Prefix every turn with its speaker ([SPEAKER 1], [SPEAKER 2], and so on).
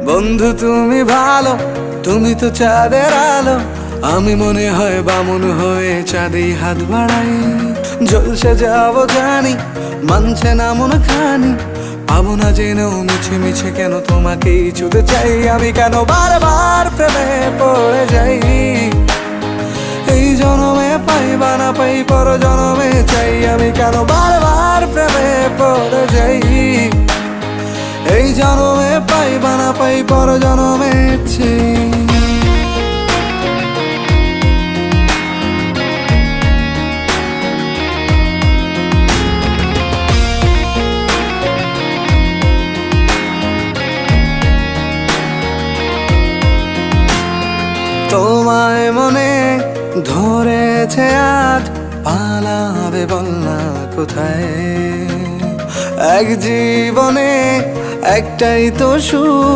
[SPEAKER 1] বন্ধু তুমি ভালো, তুমি তো চাঁদের আলো। আমি মনে হয় বামুন হয়ে চাঁদে হাত বাড়াই। জলসে যাবো জানি, মানছে না মন খানি। পাবো না জেনেও মিছে মিছে কেন তোমাকেই ছুতে চাই। আমি কেন বারবার প্রেমে পড়ে যাই। এই জনমে পাই বা না পাই, পর জনমে চাই। আমি কেন বারবার প্রেমে পড়ে যাই। এই জনমে পাই বা না পাই, পর জনমে চাই। তোমায় মনে ধরেছে আজ, পালাবে বল না কোথায়। এক জীবনে একটাই তো সুখ।